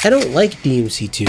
I don't like DMC2.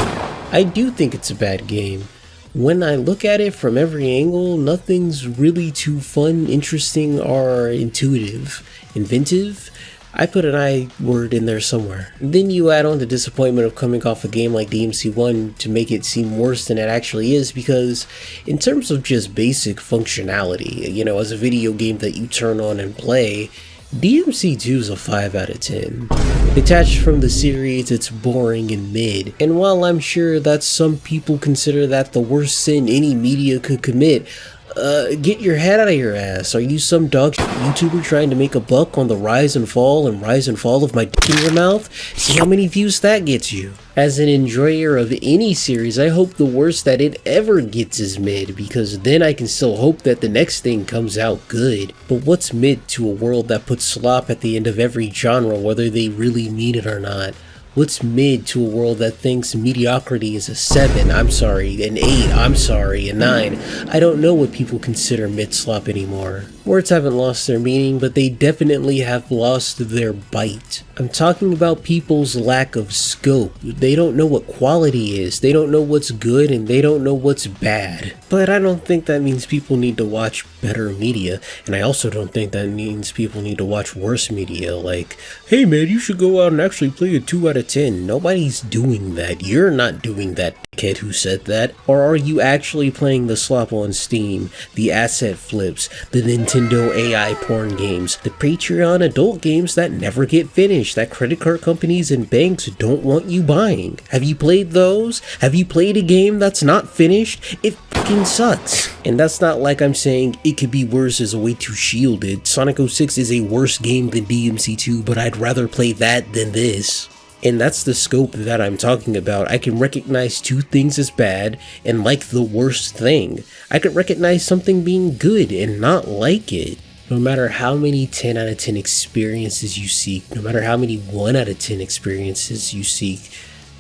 I do think it's a bad game. When I look at it from every angle, nothing's really too fun, interesting, or intuitive. Inventive? I put an I word in there somewhere. Then you add on the disappointment of coming off a game like DMC1 to make it seem worse than it actually is, because in terms of just basic functionality, as a video game that you turn on and play, DMC2 is a 5 out of 10. Detached from the series, it's boring and mid, and while I'm sure that some people consider that the worst sin any media could commit, get your head out of your ass. Are you some dog YouTuber trying to make a buck on the rise and fall of my dick in your mouth? See how many views that gets you. As an enjoyer of any series, I hope the worst that it ever gets is mid, because then I can still hope that the next thing comes out good. But what's mid to a world that puts slop at the end of every genre, whether they really mean it or not? What's mid to a world that thinks mediocrity is a 7, I'm sorry, an 8, I'm sorry, a 9? I don't know what people consider mid-slop anymore. Words haven't lost their meaning, but they definitely have lost their bite. I'm talking about people's lack of scope. They don't know what quality is, they don't know what's good, and they don't know what's bad. But I don't think that means people need to watch better media, and I also don't think that means people need to watch worse media, like, hey man, you should go out and actually play a 2 out of 10. Nobody's doing that. You're not doing that, dickhead who said that. Or are you actually playing the slop on Steam, the asset flips, the Nintendo AI porn games, the Patreon adult games that never get finished, that credit card companies and banks don't want you buying? Have you played those? Have you played a game that's not finished? It fucking sucks. And that's not like I'm saying it could be worse as a way to shield it. Sonic 06 is a worse game than DMC2, but I'd rather play that than this. And that's the scope that I'm talking about. I can recognize two things as bad and like the worst thing. I could recognize something being good and not like it. No matter how many 10 out of 10 experiences you seek, no matter how many 1 out of 10 experiences you seek,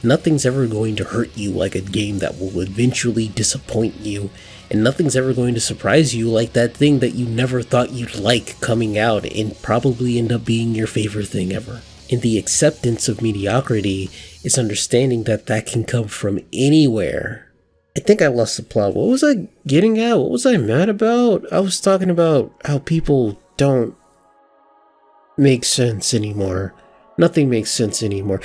nothing's ever going to hurt you like a game that will eventually disappoint you. And nothing's ever going to surprise you like that thing that you never thought you'd like coming out and probably end up being your favorite thing ever. And the acceptance of mediocrity is understanding that that can come from anywhere. I think I lost the plot. What was I getting at? What was I mad about? I was talking about how people don't make sense anymore. Nothing makes sense anymore.